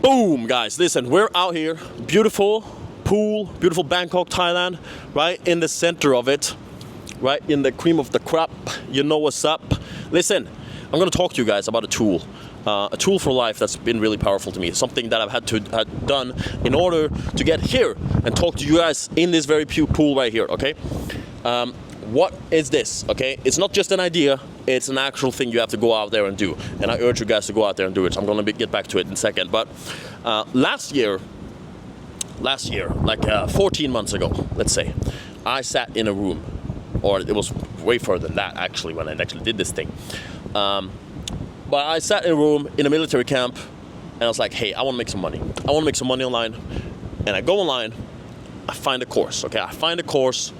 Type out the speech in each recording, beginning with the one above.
Boom, guys, listen, we're out here, beautiful pool, beautiful Bangkok, Thailand, right in the center of it, right in the cream of the crop. You know what's up. Listen, I'm gonna talk to you guys about a tool for life that's been really powerful to me, something that I've had done in order to get here and talk to you guys in this very pool right here, okay? What is this, okay? It's not just an idea, it's an actual thing you have to go out there and do. And I urge you guys to go out there and do it. I'm gonna get back to it in a second. But last year, like 14 months ago, let's say, I sat in a room, or it was way further than that actually when I actually did this thing. But I sat in a room in a military camp and I was like, hey, I wanna make some money. I wanna make some money online. And I go online, I find a course, okay? I find a course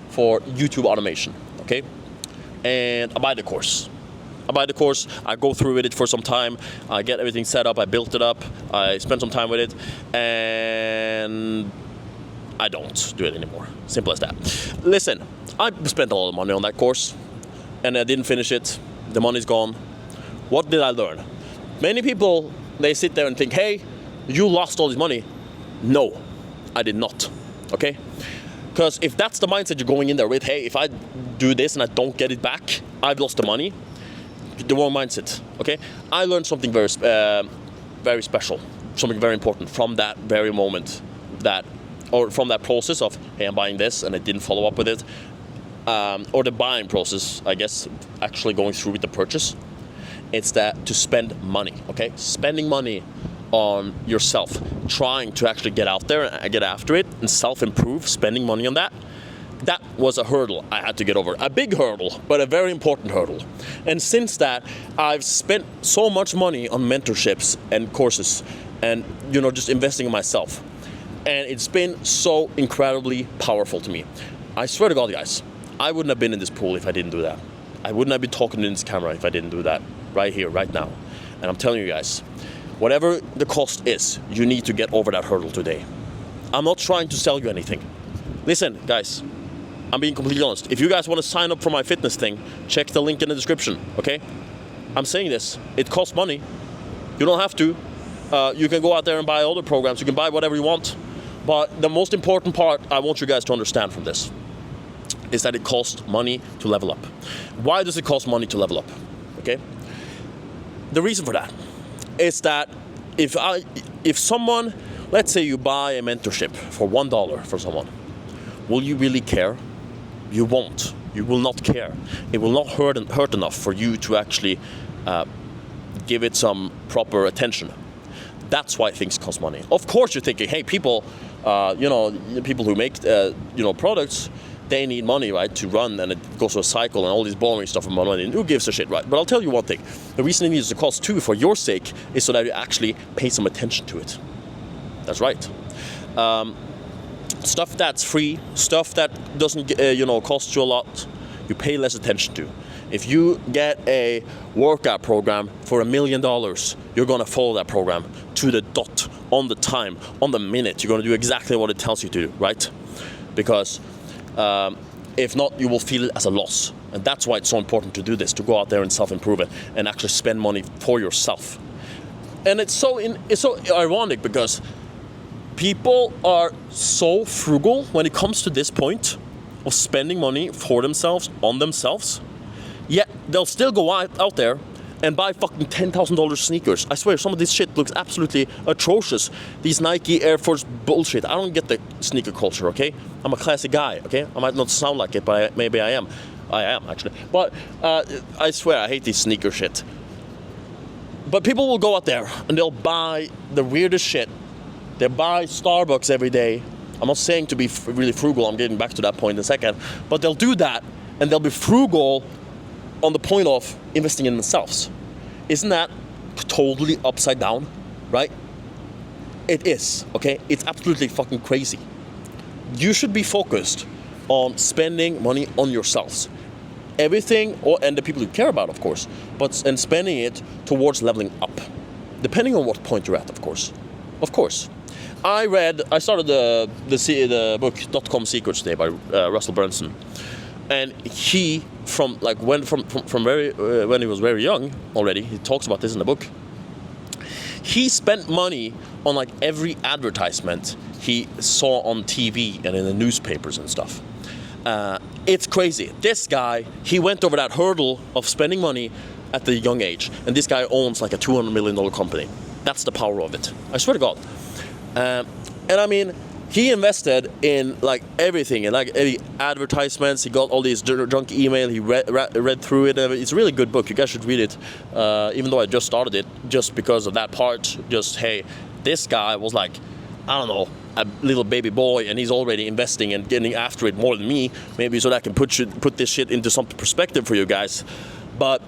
for YouTube automation, okay? And I buy the course. I go through with it for some time. I get everything set up, I built it up, I spend some time with it, and I don't do it anymore. Simple as that. Listen, I spent a lot of money on that course, and I didn't finish it. The money's gone. What did I learn? Many people, they sit there and think, hey, you lost all this money. No, I did not, okay? Because if that's the mindset you're going in there with, hey, if I do this and I don't get it back, I've lost the money, the wrong mindset, okay? I learned something very special, something very important from that very moment, from that process of, hey, I'm buying this and I didn't follow up with it, or the buying process, I guess, actually going through with the purchase. It's that to spend money, okay? Spending money on yourself, trying to actually get out there and get after it and self-improve, spending money on that was a hurdle I had to get over. A big hurdle, but a very important hurdle. And since that, I've spent so much money on mentorships and courses and, just investing in myself. And it's been so incredibly powerful to me. I swear to God, guys, I wouldn't have been in this pool if I didn't do that. I wouldn't have been talking in this camera if I didn't do that right here, right now. And I'm telling you guys, whatever the cost is, you need to get over that hurdle today. I'm not trying to sell you anything. Listen, guys, I'm being completely honest. If you guys want to sign up for my fitness thing, check the link in the description, okay? I'm saying this, it costs money. You don't have to. You can go out there and buy other programs. You can buy whatever you want. But the most important part I want you guys to understand from this is that it costs money to level up. Why does it cost money to level up? Okay? The reason for that is that if someone, let's say you buy a mentorship for $1 for someone, will you really care? You won't. You will not care. It will not hurt enough for you to actually give it some proper attention. That's why things cost money. Of course, you're thinking, hey, people, people who make, products, they need money, right, to run, and it goes to a cycle and all this boring stuff about money. And who gives a shit, right? But I'll tell you one thing. The reason it needs to cost too, for your sake, is so that you actually pay some attention to it. That's right. Stuff that's free, stuff that doesn't, cost you a lot, you pay less attention to. If you get a workout program for $1 million, you're gonna follow that program to the dot, on the time, on the minute. You're gonna do exactly what it tells you to do, right? Because if not, you will feel it as a loss. And that's why it's so important to do this, to go out there and self-improve it and actually spend money for yourself. And it's so ironic because people are so frugal when it comes to this point of spending money for themselves, on themselves, yet they'll still go out there and buy fucking $10,000 sneakers. I swear, some of this shit looks absolutely atrocious. These Nike Air Force bullshit. I don't get the sneaker culture, okay? I'm a classy guy, okay? I might not sound like it, but maybe I am. I am, actually. But I swear, I hate this sneaker shit. But people will go out there and they'll buy the weirdest shit. They buy Starbucks every day. I'm not saying to be really frugal. I'm getting back to that point in a second. But they'll do that, and they'll be frugal on the point of investing in themselves. Isn't that totally upside down, right? It is, okay? It's absolutely fucking crazy. You should be focused on spending money on yourselves. Everything, and the people you care about, of course, and spending it towards leveling up. Depending on what point you're at, of course. Of course. I started the book .com Secrets today by Russell Brunson. And he, when he was very young already, he talks about this in the book. He spent money on like every advertisement he saw on TV and in the newspapers and stuff. It's crazy. This guy, he went over that hurdle of spending money at the young age, and this guy owns like a $200 million company. That's the power of it. I swear to God. And I mean, he invested in like everything, and like every advertisements. He got all these junk email. He read through it. It's a really good book. You guys should read it. Even though I just started it, just because of that part. Just hey, this guy was like, I don't know, a little baby boy, and he's already investing and getting after it more than me. Maybe so that I can put this shit into some perspective for you guys. But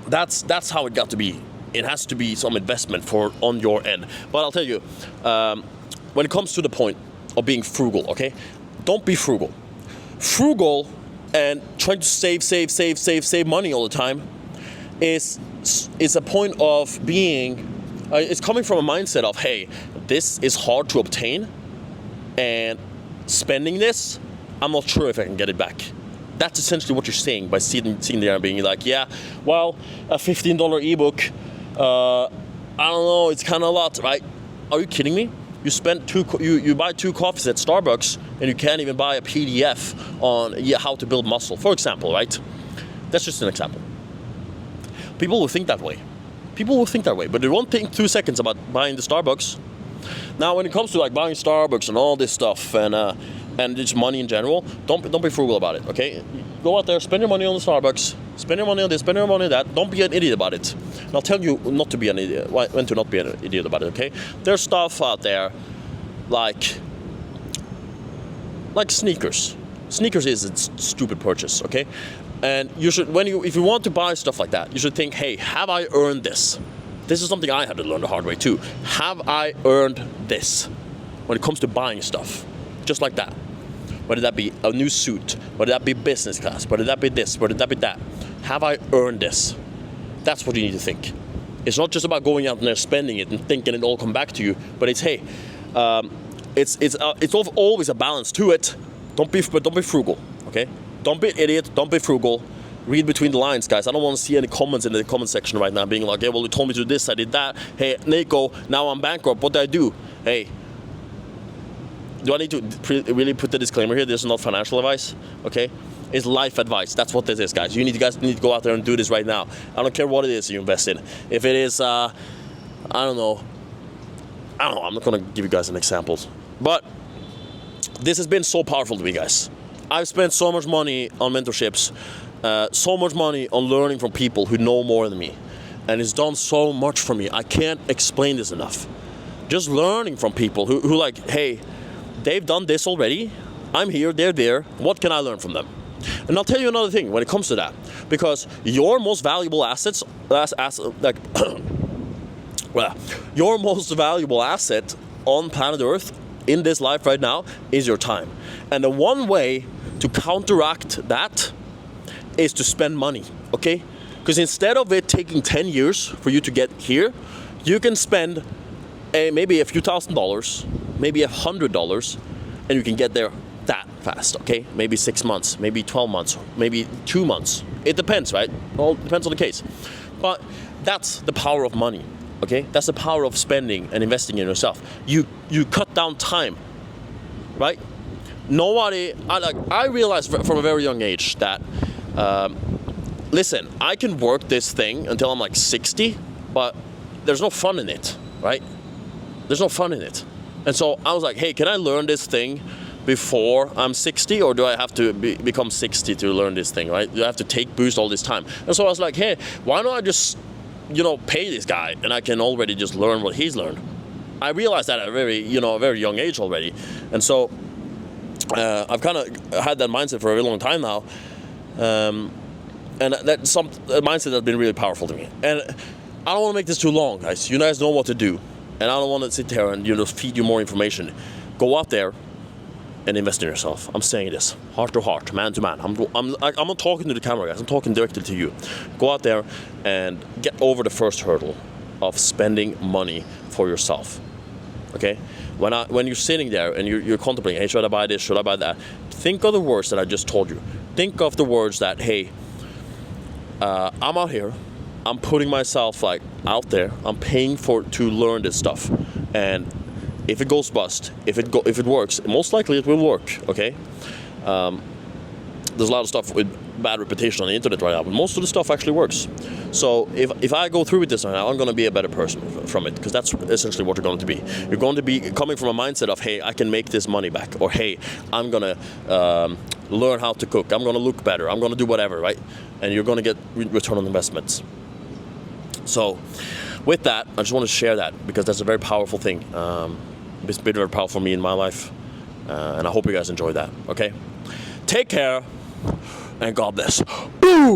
that's how it got to be. It has to be some investment on your end. But I'll tell you. When it comes to the point of being frugal, okay? Don't be frugal. Frugal and trying to save money all the time is a point of being, it's coming from a mindset of, hey, this is hard to obtain, and spending this, I'm not sure if I can get it back. That's essentially what you're saying by sitting there and being like, yeah, well, a $15 ebook, I don't know, it's kind of a lot, right? Are you kidding me? You buy 2 coffees at Starbucks, and you can't even buy a PDF on how to build muscle, for example, right? That's just an example. People will think that way. But they won't think 2 seconds about buying the Starbucks. Now, when it comes to like buying Starbucks and all this stuff and just money in general, don't be frugal about it, okay? Go out there, spend your money on the Starbucks, spend your money on this, spend your money on that. Don't be an idiot about it. And I'll tell you not to be an idiot, when to not be an idiot about it, okay? There's stuff out there like sneakers. Sneakers is a stupid purchase, okay? And you should, if you want to buy stuff like that, you should think, hey, have I earned this? This is something I had to learn the hard way too. Have I earned this when it comes to buying stuff? Just like that. Whether that be a new suit, whether that be business class, whether that be this, whether that be that. Have I earned this? That's what you need to think. It's not just about going out there spending it and thinking it all come back to you, but it's hey, it's always a balance to it. Don't be frugal, okay? Don't be an idiot. Don't be frugal. Read between the lines, guys. I don't want to see any comments in the comment section right now being like, hey, well, you told me to do this, I did that. Hey, Nico, now I'm bankrupt. What did I do? Hey, do I need to really put the disclaimer here? This is not financial advice, okay? It's life advice. That's what this is, guys. You guys need to go out there and do this right now. I don't care what it is you invest in. If it is, I don't know. I'm not going to give you guys an example. But this has been so powerful to me, guys. I've spent so much money on mentorships, so much money on learning from people who know more than me. And it's done so much for me. I can't explain this enough. Just learning from people who like, hey, they've done this already. I'm here, they're there. What can I learn from them? And I'll tell you another thing when it comes to that. Because your most valuable assets, your most valuable asset on planet Earth in this life right now is your time. And the one way to counteract that is to spend money, okay? Because instead of it taking 10 years for you to get here, you can spend maybe a few $1,000s, maybe $100, and you can get there that fast, okay? Maybe 6 months, maybe 12 months, maybe 2 months. It depends, right? All depends on the case. But that's the power of money, okay? That's the power of spending and investing in yourself. You cut down time, right? I realized from a very young age that, listen, I can work this thing until I'm like 60, but there's no fun in it, right? There's no fun in it. And so I was like, hey, can I learn this thing before I'm 60, or do I have to become 60 to learn this thing, right? Do I have to boost all this time? And so I was like, hey, why don't I just, pay this guy, and I can already just learn what he's learned. I realized that at a very young age already. And so I've kind of had that mindset for a very long time now. And that's a mindset that's been really powerful to me. And I don't want to make this too long, guys. You guys know what to do. And I don't want to sit there and feed you more information. Go out there and invest in yourself. I'm saying this heart to heart, man to man. I'm not talking to the camera, guys. I'm talking directly to you. Go out there and get over the first hurdle of spending money for yourself. Okay? When you're sitting there and you're contemplating, hey, should I buy this? Should I buy that? Think of the words that I just told you. Think of the words that, hey, I'm out here. I'm putting myself like out there. I'm paying to learn this stuff, and if it goes bust, if it works, most likely it will work. Okay. There's a lot of stuff with bad reputation on the internet right now, but most of the stuff actually works. So if I go through with this right now, I'm going to be a better person from it, because that's essentially what you're going to be. You're going to be coming from a mindset of, hey, I can make this money back, or hey, I'm going to learn how to cook, I'm going to look better, I'm going to do whatever, right? And you're going to get return on investments. So with that, I just want to share that, because that's a very powerful thing. It's been very powerful for me in my life, and I hope you guys enjoy that. Okay, take care, and God bless. Boom!